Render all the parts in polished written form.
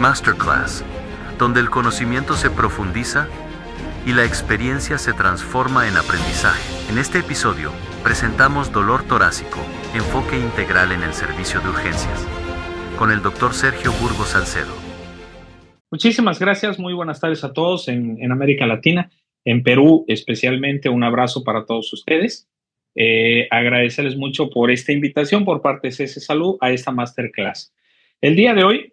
Masterclass, donde el conocimiento se profundiza y la experiencia se transforma en aprendizaje. En este episodio, presentamos dolor torácico, enfoque integral en el servicio de urgencias, con el Dr. Sergio Burgos Salcedo. Muchísimas gracias, muy buenas tardes a todos en América Latina, en Perú especialmente. Un abrazo para todos ustedes. Agradecerles mucho por esta invitación por parte de CS Salud a esta Masterclass. El día de hoy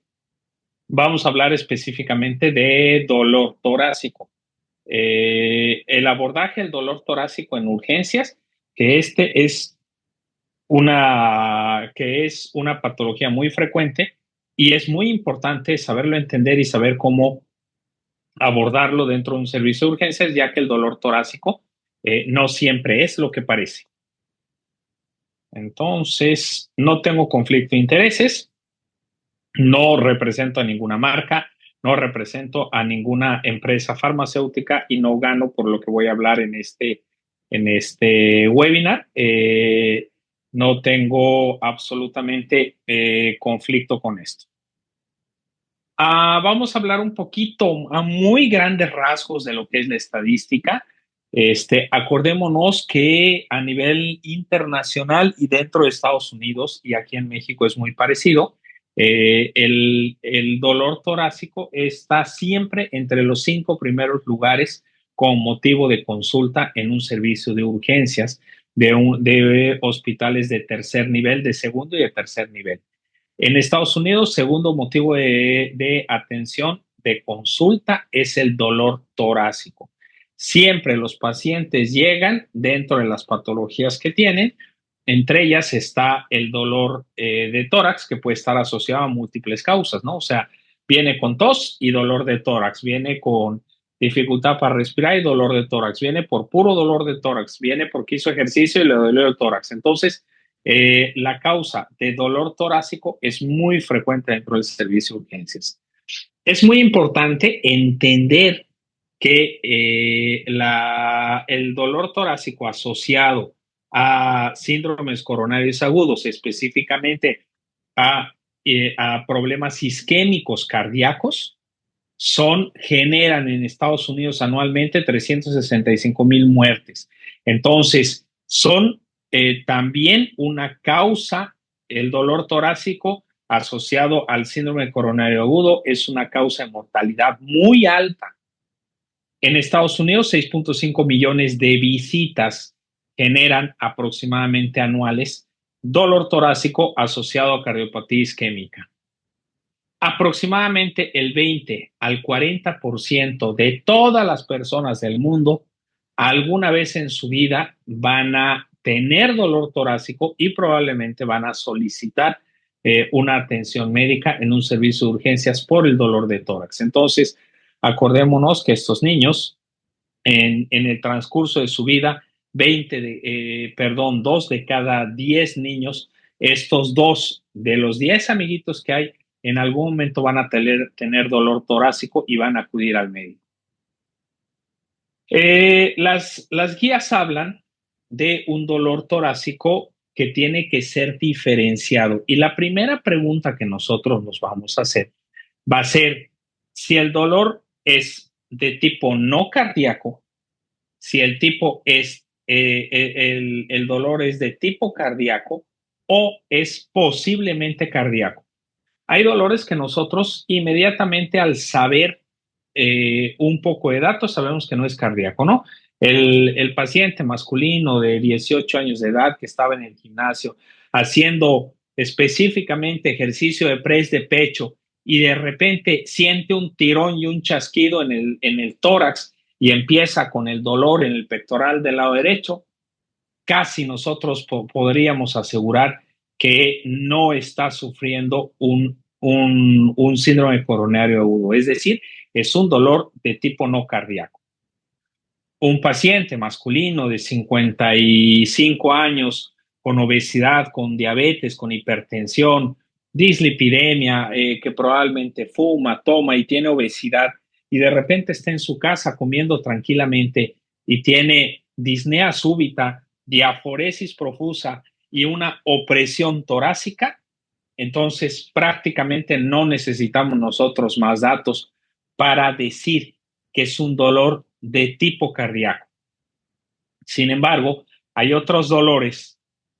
vamos a hablar específicamente de dolor torácico. El abordaje del dolor torácico en urgencias, que es una patología muy frecuente y es muy importante saberlo entender y saber cómo abordarlo dentro de un servicio de urgencias, ya que el dolor torácico no siempre es lo que parece. Entonces, no tengo conflicto de intereses, no represento a ninguna marca, no represento a ninguna empresa farmacéutica y no gano por lo que voy a hablar en este webinar. No tengo absolutamente conflicto con esto. Vamos a hablar un poquito a muy grandes rasgos de lo que es la estadística. Acordémonos que a nivel internacional y dentro de Estados Unidos y aquí en México es muy parecido. El dolor torácico está siempre entre los 5 primeros lugares con motivo de consulta en un servicio de urgencias de hospitales de tercer nivel, de segundo y de tercer nivel. En Estados Unidos, segundo motivo de atención de consulta es el dolor torácico. Siempre los pacientes llegan dentro de las patologías que tienen. Entre ellas está el dolor de tórax, que puede estar asociado a múltiples causas, ¿no? O sea, viene con tos y dolor de tórax, viene con dificultad para respirar y dolor de tórax, viene por puro dolor de tórax, viene porque hizo ejercicio y le dolió el tórax. Entonces, la causa de dolor torácico es muy frecuente dentro del servicio de urgencias. Es muy importante entender que el dolor torácico asociado a síndromes coronarios agudos, específicamente a problemas isquémicos cardíacos, generan en Estados Unidos anualmente 365,000 muertes. Entonces, son también una causa. El dolor torácico asociado al síndrome coronario agudo es una causa de mortalidad muy alta. En Estados Unidos, 6.5 millones de visitas generan aproximadamente anuales dolor torácico asociado a cardiopatía isquémica. Aproximadamente el 20 al 40% de todas las personas del mundo alguna vez en su vida van a tener dolor torácico y probablemente van a solicitar una atención médica en un servicio de urgencias por el dolor de tórax. Entonces, acordémonos que estos niños en el transcurso de su vida, 2 de cada 10 niños, estos 2 de los 10 amiguitos que hay, en algún momento van a tener dolor torácico y van a acudir al médico. Las guías hablan de un dolor torácico que tiene que ser diferenciado. Y la primera pregunta que nosotros nos vamos a hacer va a ser si el dolor es de tipo no cardíaco, si el dolor es de tipo cardíaco o es posiblemente cardíaco. Hay dolores que nosotros inmediatamente al saber un poco de datos sabemos que no es cardíaco, ¿no? El paciente masculino de 18 años de edad que estaba en el gimnasio haciendo específicamente ejercicio de press de pecho y de repente siente un tirón y un chasquido en el tórax y empieza con el dolor en el pectoral del lado derecho, casi nosotros podríamos asegurar que no está sufriendo un síndrome coronario agudo, es decir, es un dolor de tipo no cardíaco. Un paciente masculino de 55 años con obesidad, con diabetes, con hipertensión, dislipidemia, que probablemente fuma, toma y tiene obesidad y de repente está en su casa comiendo tranquilamente y tiene disnea súbita, diaforesis profusa y una opresión torácica, Entonces, prácticamente no necesitamos nosotros más datos para decir que es un dolor de tipo cardíaco. Sin embargo, hay otros dolores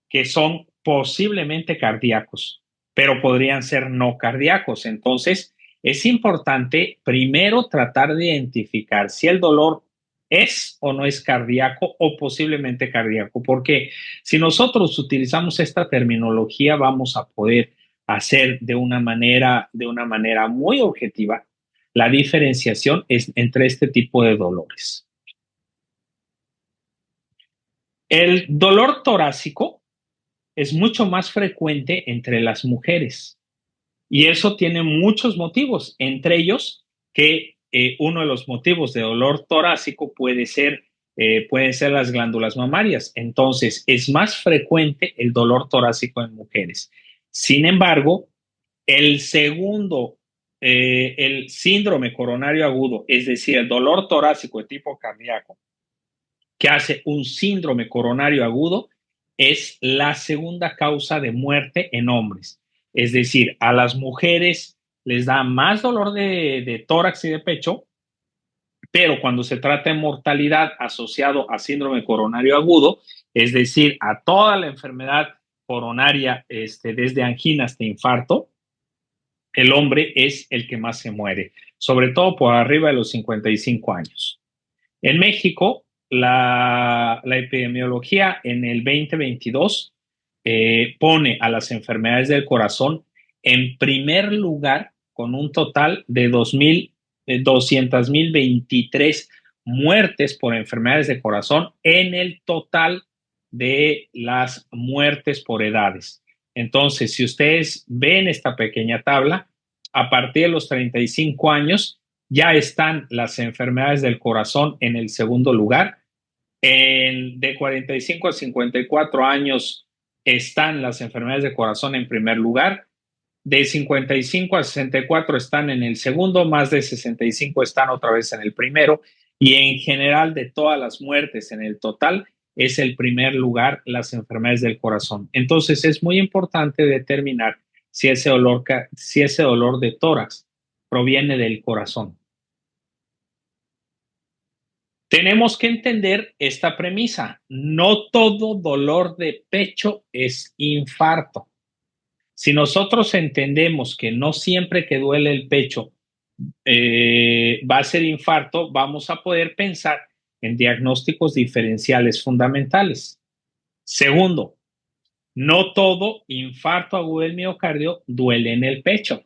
que son posiblemente cardíacos, pero podrían ser no cardíacos. Entonces, es importante primero tratar de identificar si el dolor es o no es cardíaco o posiblemente cardíaco, porque si nosotros utilizamos esta terminología, vamos a poder hacer de una manera muy objetiva la diferenciación entre este tipo de dolores. El dolor torácico es mucho más frecuente entre las mujeres y eso tiene muchos motivos, entre ellos que uno de los motivos de dolor torácico pueden ser las glándulas mamarias. Entonces, es más frecuente el dolor torácico en mujeres. Sin embargo, el síndrome coronario agudo, es decir, el dolor torácico de tipo cardíaco, que hace un síndrome coronario agudo, es la segunda causa de muerte en hombres. Es decir, a las mujeres les da más dolor de tórax y de pecho, pero cuando se trata de mortalidad asociado a síndrome coronario agudo, es decir, a toda la enfermedad coronaria, desde angina hasta infarto, el hombre es el que más se muere, sobre todo por arriba de los 55 años. En México, la epidemiología en el 2022 pone a las enfermedades del corazón en primer lugar con un total de 200,023 muertes por enfermedades de corazón en el total de las muertes por edades. Entonces, si ustedes ven esta pequeña tabla, a partir de los 35 años ya están las enfermedades del corazón en el segundo lugar. De 45 a 54 años están las enfermedades de corazón en primer lugar. De 55 a 64 están en el segundo, más de 65 están otra vez en el primero. Y en general, de todas las muertes en el total, es el primer lugar las enfermedades del corazón. Entonces, es muy importante determinar si ese dolor de tórax proviene del corazón. Tenemos que entender esta premisa. No todo dolor de pecho es infarto. Si nosotros entendemos que no siempre que duele el pecho va a ser infarto, vamos a poder pensar en diagnósticos diferenciales fundamentales. Segundo, no todo infarto agudo del miocardio duele en el pecho.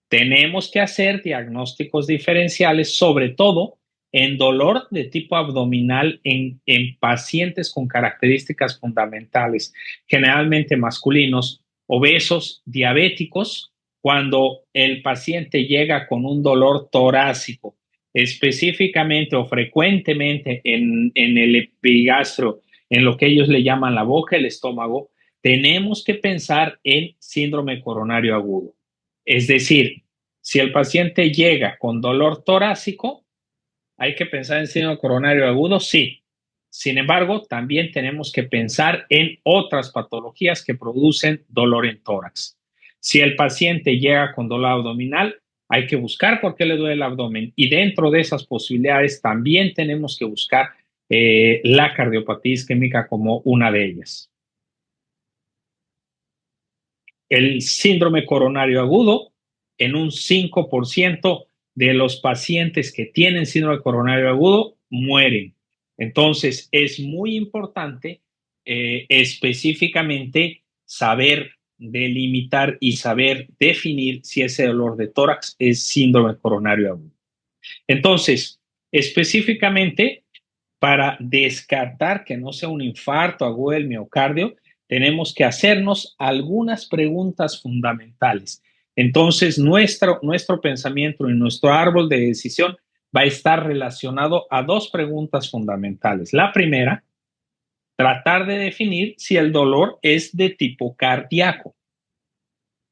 Tenemos que hacer diagnósticos diferenciales, sobre todo en dolor de tipo abdominal en pacientes con características fundamentales, generalmente masculinos, obesos, diabéticos. Cuando el paciente llega con un dolor torácico, específicamente o frecuentemente en el epigastro, en lo que ellos le llaman la boca, el estómago, tenemos que pensar en síndrome coronario agudo. Es decir, si el paciente llega con dolor torácico, ¿hay que pensar en síndrome coronario agudo? Sí. Sin embargo, también tenemos que pensar en otras patologías que producen dolor en tórax. Si el paciente llega con dolor abdominal, hay que buscar por qué le duele el abdomen. Y dentro de esas posibilidades también tenemos que buscar la cardiopatía isquémica como una de ellas. El síndrome coronario agudo, en un 5% de los pacientes que tienen síndrome coronario agudo, mueren. Entonces, es muy importante específicamente saber delimitar y saber definir si ese dolor de tórax es síndrome coronario agudo. Entonces, específicamente, para descartar que no sea un infarto agudo del miocardio, tenemos que hacernos algunas preguntas fundamentales. Entonces, nuestro pensamiento y nuestro árbol de decisión va a estar relacionado a dos preguntas fundamentales. La primera, tratar de definir si el dolor es de tipo cardíaco.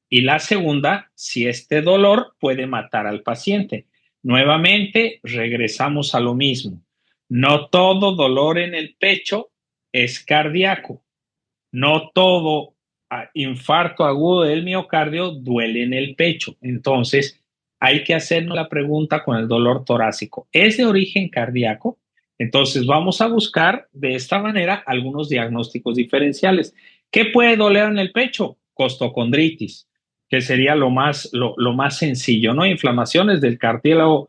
Y la segunda, si este dolor puede matar al paciente. Nuevamente, regresamos a lo mismo. No todo dolor en el pecho es cardíaco. No todo infarto agudo del miocardio duele en el pecho. Entonces, hay que hacernos la pregunta con el dolor torácico. ¿Es de origen cardíaco? Entonces, vamos a buscar de esta manera algunos diagnósticos diferenciales. ¿Qué puede doler en el pecho? Costocondritis, que sería lo más sencillo, ¿no? Inflamaciones del cartílago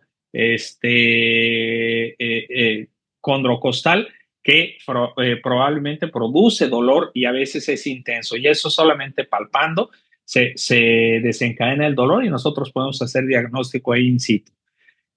condrocostal que probablemente produce dolor y a veces es intenso. Y eso solamente palpando se desencadena el dolor y nosotros podemos hacer diagnóstico ahí in situ.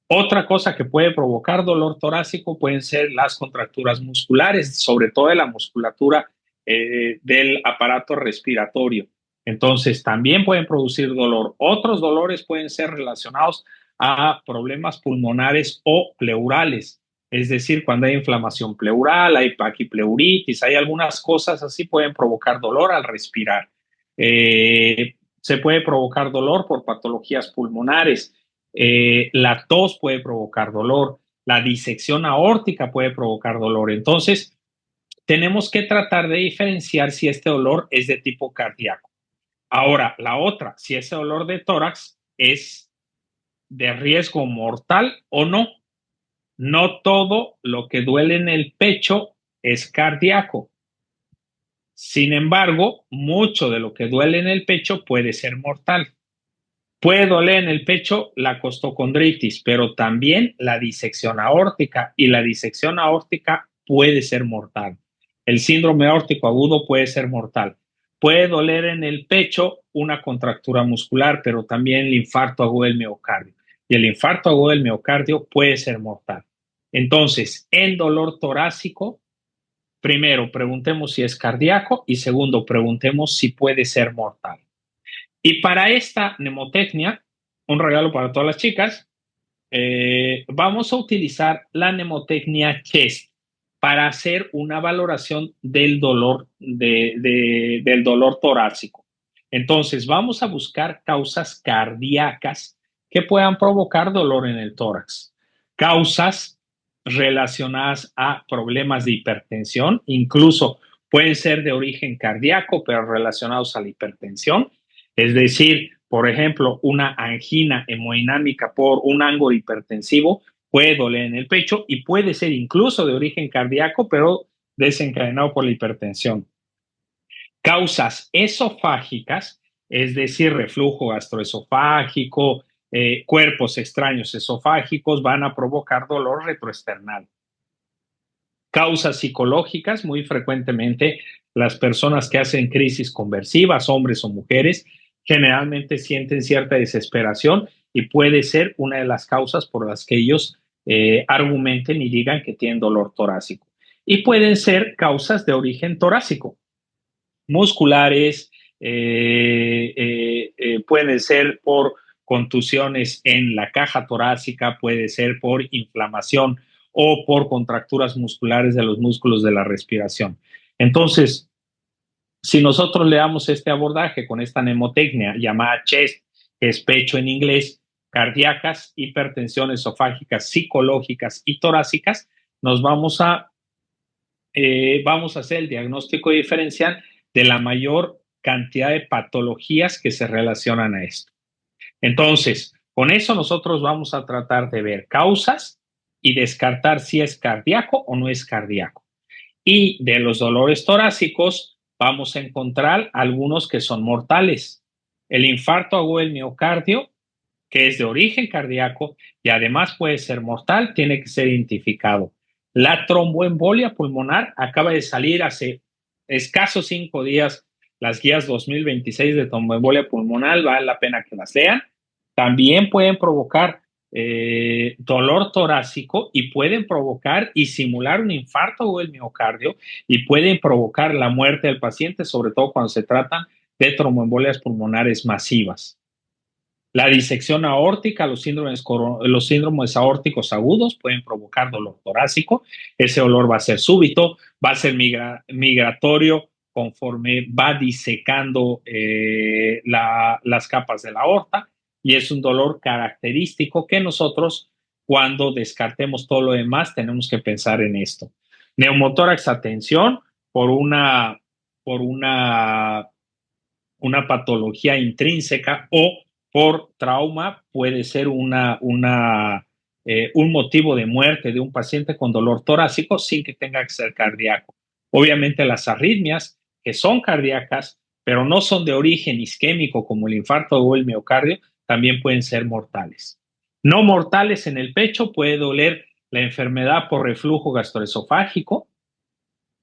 Otra cosa que puede provocar dolor torácico pueden ser las contracturas musculares, sobre todo de la musculatura del aparato respiratorio. Entonces, también pueden producir dolor. Otros dolores pueden ser relacionados a problemas pulmonares o pleurales, es decir, cuando hay inflamación pleural, hay paquipleuritis, hay algunas cosas así pueden provocar dolor al respirar. Se puede provocar dolor por patologías pulmonares. La tos puede provocar dolor, la disección aórtica puede provocar dolor. Entonces, tenemos que tratar de diferenciar si este dolor es de tipo cardíaco. Ahora, la otra, si ese dolor de tórax es de riesgo mortal o no. No todo lo que duele en el pecho es cardíaco. Sin embargo, mucho de lo que duele en el pecho puede ser mortal. Puede doler en el pecho la costocondritis, pero también la disección aórtica, y la disección aórtica puede ser mortal. El síndrome aórtico agudo puede ser mortal. Puede doler en el pecho una contractura muscular, pero también el infarto agudo del miocardio. Y el infarto agudo del miocardio puede ser mortal. Entonces, el dolor torácico, primero preguntemos si es cardíaco y segundo preguntemos si puede ser mortal. Y para esta mnemotecnia, un regalo para todas las chicas, vamos a utilizar la mnemotecnia CHEST para hacer una valoración del dolor, del dolor torácico. Entonces, vamos a buscar causas cardíacas que puedan provocar dolor en el tórax. Causas relacionadas a problemas de hipertensión, incluso pueden ser de origen cardíaco, pero relacionados a la hipertensión. Es decir, por ejemplo, una angina hemodinámica por un ángulo hipertensivo puede doler en el pecho y puede ser incluso de origen cardíaco, pero desencadenado por la hipertensión. Causas esofágicas, es decir, reflujo gastroesofágico, cuerpos extraños esofágicos, van a provocar dolor retroesternal. Causas psicológicas, muy frecuentemente las personas que hacen crisis conversivas, hombres o mujeres, generalmente sienten cierta desesperación y puede ser una de las causas por las que ellos argumenten y digan que tienen dolor torácico. Y pueden ser causas de origen torácico, musculares, pueden ser por contusiones en la caja torácica, puede ser por inflamación o por contracturas musculares de los músculos de la respiración. Entonces, si nosotros le damos este abordaje con esta mnemotecnia llamada CHEST, que es pecho en inglés, cardíacas, hipertensión esofágicas, psicológicas y torácicas, nos vamos a hacer el diagnóstico diferencial de la mayor cantidad de patologías que se relacionan a esto. Entonces, con eso nosotros vamos a tratar de ver causas y descartar si es cardíaco o no es cardíaco. Y de los dolores torácicos vamos a encontrar algunos que son mortales. El infarto agudo del miocardio, que es de origen cardíaco y además puede ser mortal, tiene que ser identificado. La tromboembolia pulmonar acaba de salir hace escasos 5 días las guías 2026 de tromboembolia pulmonar, vale la pena que las lean. También pueden provocar dolor torácico y pueden provocar y simular un infarto o el miocardio y pueden provocar la muerte del paciente, sobre todo cuando se tratan de tromboembolias pulmonares masivas. La disección aórtica, los síndromes aórticos agudos pueden provocar dolor torácico. Ese dolor va a ser súbito, va a ser migratorio conforme va disecando las capas de la aorta y es un dolor característico que nosotros, cuando descartemos todo lo demás, tenemos que pensar en esto. Neumotórax, atención, por una una patología intrínseca o por trauma puede ser un motivo de muerte de un paciente con dolor torácico sin que tenga que ser cardíaco. Obviamente las arritmias que son cardíacas, pero no son de origen isquémico como el infarto o el miocardio, también pueden ser mortales. No mortales en el pecho puede doler la enfermedad por reflujo gastroesofágico,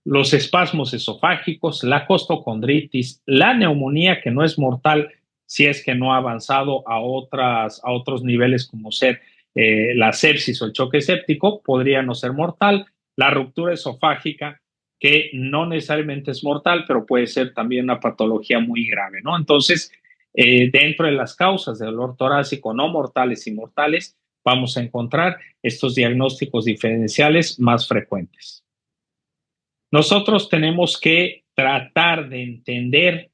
los espasmos esofágicos, la costocondritis, la neumonía que no es mortal si es que no ha avanzado a otros niveles como ser la sepsis o el choque séptico, podría no ser mortal, la ruptura esofágica que no necesariamente es mortal, pero puede ser también una patología muy grave, ¿no? Entonces, dentro de las causas de dolor torácico no mortales y mortales, vamos a encontrar estos diagnósticos diferenciales más frecuentes. Nosotros tenemos que tratar de entender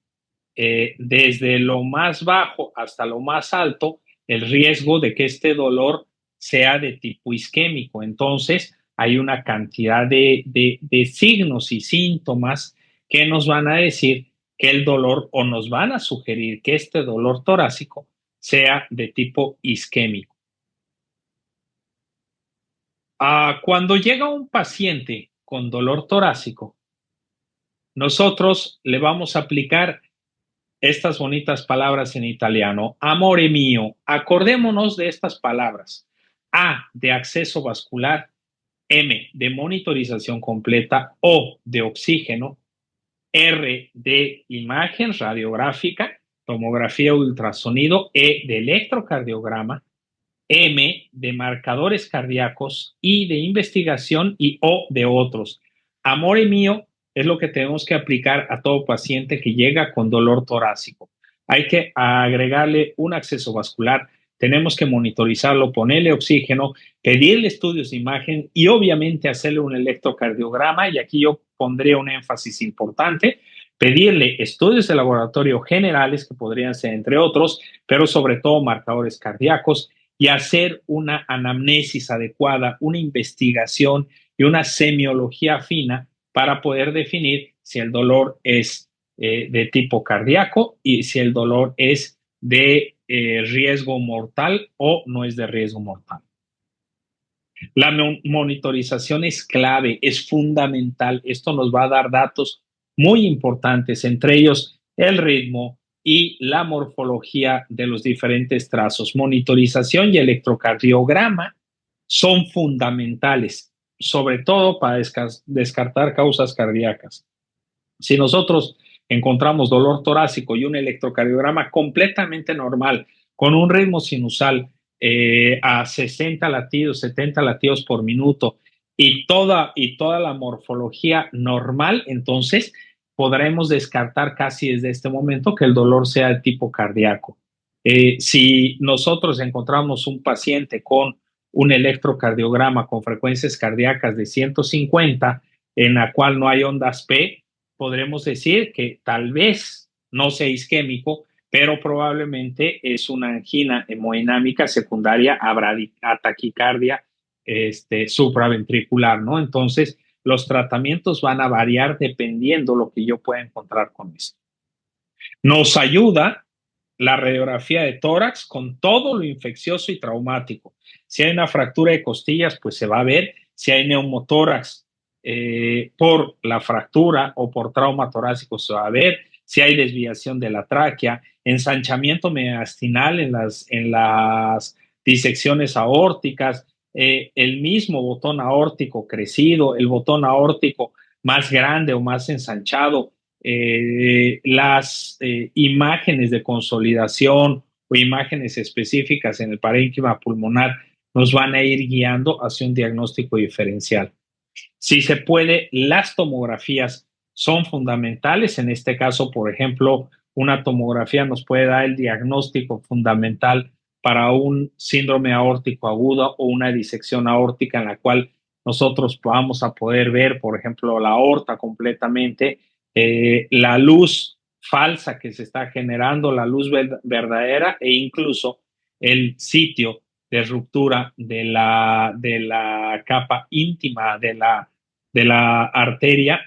desde lo más bajo hasta lo más alto el riesgo de que este dolor sea de tipo isquémico. Entonces, hay una cantidad de signos y síntomas que nos van a decir que el dolor o nos van a sugerir que este dolor torácico sea de tipo isquémico. Cuando llega un paciente con dolor torácico, nosotros le vamos a aplicar estas bonitas palabras en italiano. Amore mio, acordémonos de estas palabras. A, de acceso vascular. M, de monitorización completa. O, de oxígeno. R, de imagen radiográfica, tomografía ultrasonido. E, de electrocardiograma. M, de marcadores cardíacos. I, de investigación. Y O, de otros. Amore mio es lo que tenemos que aplicar a todo paciente que llega con dolor torácico. Hay que agregarle un acceso vascular, tenemos que monitorizarlo, ponerle oxígeno, pedirle estudios de imagen y obviamente hacerle un electrocardiograma, y aquí yo pondría un énfasis importante, pedirle estudios de laboratorio generales, que podrían ser entre otros, pero sobre todo marcadores cardíacos, y hacer una anamnesis adecuada, una investigación y una semiología fina para poder definir si el dolor es de tipo cardíaco y si el dolor es de riesgo mortal o no es de riesgo mortal. La monitorización es clave, es fundamental. Esto nos va a dar datos muy importantes, entre ellos el ritmo y la morfología de los diferentes trazos. Monitorización y electrocardiograma son fundamentales, sobre todo para descartar causas cardíacas. Si nosotros encontramos dolor torácico y un electrocardiograma completamente normal, con un ritmo sinusal a 60 latidos, 70 latidos por minuto y toda la morfología normal, entonces podremos descartar casi desde este momento que el dolor sea de tipo cardíaco. Si nosotros encontramos un paciente con un electrocardiograma con frecuencias cardíacas de 150, en la cual no hay ondas P, podremos decir que tal vez no sea isquémico, pero probablemente es una angina hemodinámica secundaria a taquicardia supraventricular, ¿no? Entonces, los tratamientos van a variar dependiendo lo que yo pueda encontrar con esto. Nos ayuda la radiografía de tórax con todo lo infeccioso y traumático. Si hay una fractura de costillas, pues se va a ver. Si hay neumotórax por la fractura o por trauma torácico, se va a ver. Si hay desviación de la tráquea, ensanchamiento mediastinal en las disecciones aórticas, el mismo botón aórtico crecido, el botón aórtico más grande o más ensanchado, las imágenes de consolidación o imágenes específicas en el parénquima pulmonar nos van a ir guiando hacia un diagnóstico diferencial. Si se puede, las tomografías son fundamentales. En este caso, por ejemplo, una tomografía nos puede dar el diagnóstico fundamental para un síndrome aórtico agudo o una disección aórtica en la cual nosotros vamos a poder ver, por ejemplo, la aorta completamente, la luz falsa que se está generando, la luz verdadera e incluso el sitio de ruptura de la capa íntima de la arteria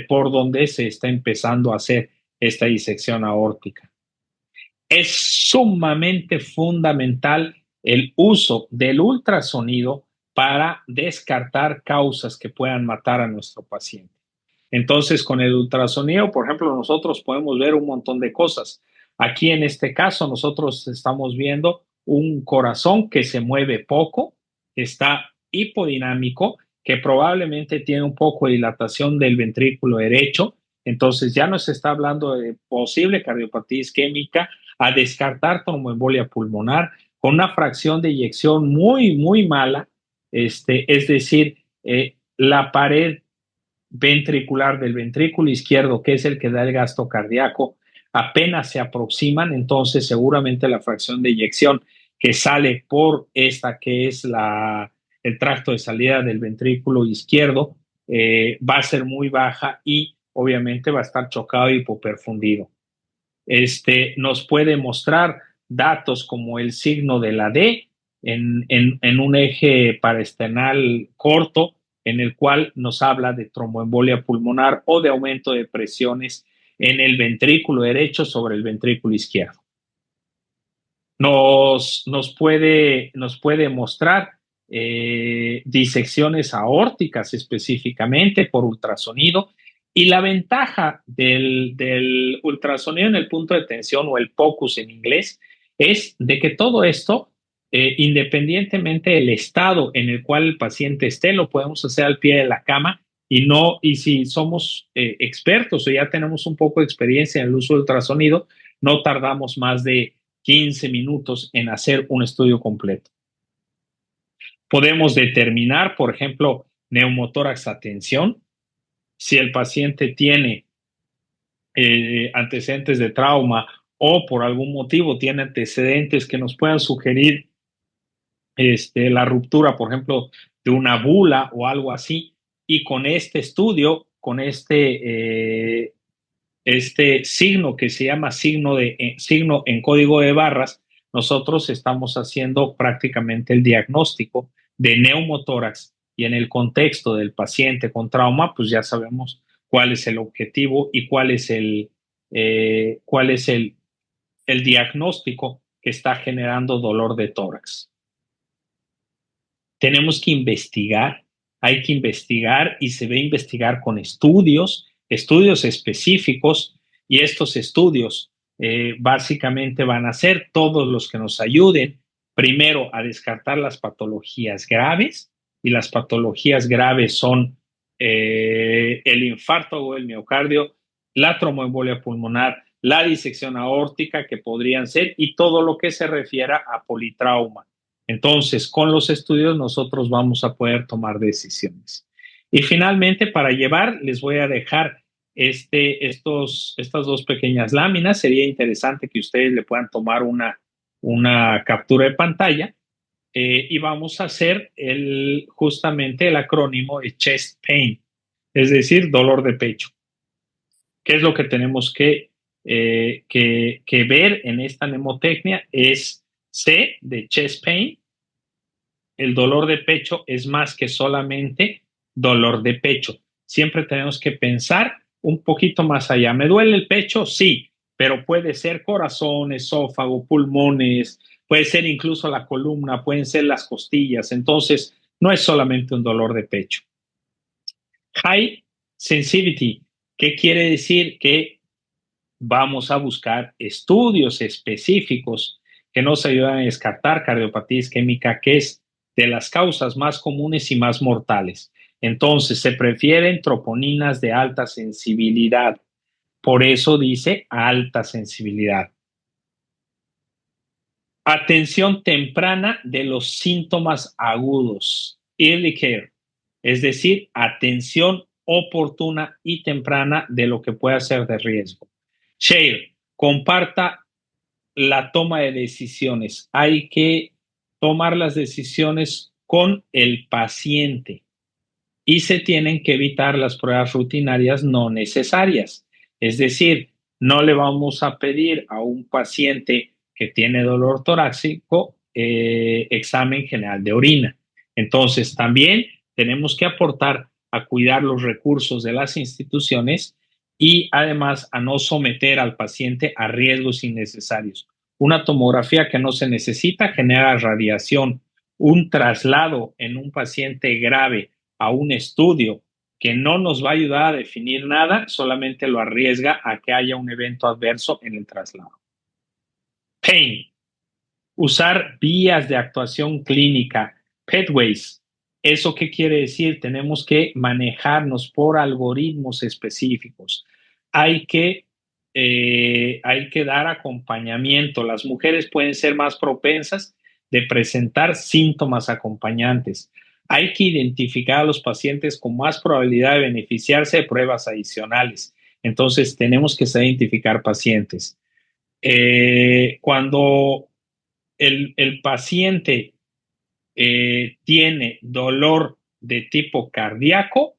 por donde se está empezando a hacer esta disección aórtica. Es sumamente fundamental el uso del ultrasonido para descartar causas que puedan matar a nuestro paciente. Entonces, con el ultrasonido, por ejemplo, nosotros podemos ver un montón de cosas. Aquí en este caso, nosotros estamos viendo un corazón que se mueve poco, está hipodinámico, que probablemente tiene un poco de dilatación del ventrículo derecho. Entonces, ya nos está hablando de posible cardiopatía isquémica, a descartar tromboembolia pulmonar con una fracción de eyección muy, muy mala. Es decir, la pared ventricular del ventrículo izquierdo, que es el que da el gasto cardíaco, apenas se aproximan, entonces seguramente la fracción de eyección que sale por esta que es el tracto de salida del ventrículo izquierdo va a ser muy baja y obviamente va a estar chocado y hipoperfundido. Nos puede mostrar datos como el signo de la D en un eje paraesternal corto, en el cual nos habla de tromboembolia pulmonar o de aumento de presiones en el ventrículo derecho sobre el ventrículo izquierdo. Nos puede mostrar disecciones aórticas específicamente por ultrasonido. Y la ventaja del ultrasonido en el punto de tensión o el POCUS en inglés es de que todo esto, independientemente del estado en el cual el paciente esté, lo podemos hacer al pie de la cama y si somos expertos o ya tenemos un poco de experiencia en el uso del ultrasonido, no tardamos más de 15 minutos en hacer un estudio completo. Podemos determinar, por ejemplo, neumotórax a tensión. Si el paciente tiene antecedentes de trauma o por algún motivo tiene antecedentes que nos puedan sugerir la ruptura, por ejemplo, de una bula o algo así, y con este estudio, con este signo que se llama signo en código de barras, nosotros estamos haciendo prácticamente el diagnóstico de neumotórax y en el contexto del paciente con trauma, pues ya sabemos cuál es el objetivo y cuál es el diagnóstico que está generando dolor de tórax. Tenemos que investigar, hay que investigar y se ve investigar con estudios específicos, y estos estudios básicamente van a ser todos los que nos ayuden primero a descartar las patologías graves, y las patologías graves son el infarto o el miocardio, la tromboembolia pulmonar, la disección aórtica que podrían ser, y todo lo que se refiera a politrauma. Entonces, con los estudios nosotros vamos a poder tomar decisiones. Y finalmente, para llevar, les voy a dejar estas dos pequeñas láminas. Sería interesante que ustedes le puedan tomar una captura de pantalla y vamos a hacer justamente el acrónimo de chest pain, es decir, dolor de pecho. ¿Qué es lo que tenemos que ver en esta mnemotecnia? Es C de chest pain. El dolor de pecho es más que solamente dolor de pecho. Siempre tenemos que pensar un poquito más allá. ¿Me duele el pecho? Sí, pero puede ser corazón, esófago, pulmones, puede ser incluso la columna, pueden ser las costillas. Entonces, no es solamente un dolor de pecho. High sensitivity, ¿qué quiere decir? Que vamos a buscar estudios específicos que nos ayudan a descartar cardiopatía isquémica, que es de las causas más comunes y más mortales. Entonces, se prefieren troponinas de alta sensibilidad. Por eso dice alta sensibilidad. Atención temprana de los síntomas agudos. Early care, es decir, atención oportuna y temprana de lo que pueda ser de riesgo. Share, comparta la toma de decisiones. Hay que tomar las decisiones con el paciente y se tienen que evitar las pruebas rutinarias no necesarias. Es decir, no le vamos a pedir a un paciente que tiene dolor torácico examen general de orina. Entonces, también tenemos que aportar a cuidar los recursos de las instituciones y además a no someter al paciente a riesgos innecesarios. Una tomografía que no se necesita genera radiación. Un traslado en un paciente grave a un estudio que no nos va a ayudar a definir nada, solamente lo arriesga a que haya un evento adverso en el traslado. Pain. Usar vías de actuación clínica, pathways. ¿Eso qué quiere decir? Tenemos que manejarnos por algoritmos específicos. Hay que dar acompañamiento. Las mujeres pueden ser más propensas de presentar síntomas acompañantes. Hay que identificar a los pacientes con más probabilidad de beneficiarse de pruebas adicionales. Entonces, tenemos que saber identificar pacientes. Cuando el paciente tiene dolor de tipo cardíaco,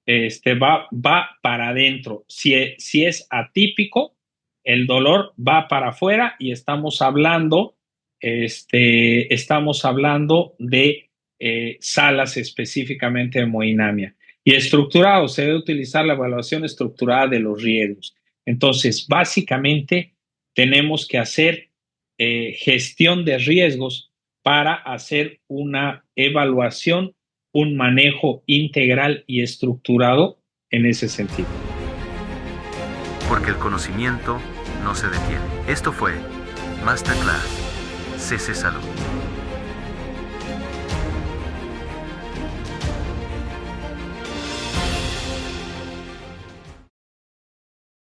va para adentro. Si es atípico, el dolor va para afuera y estamos hablando de salas específicamente de hemodinamia. Y estructurado, se debe utilizar la evaluación estructurada de los riesgos. Entonces, básicamente, tenemos que hacer gestión de riesgos para hacer una evaluación, un manejo integral y estructurado en ese sentido. Porque el conocimiento no se detiene. Esto fue Masterclass CC Salud.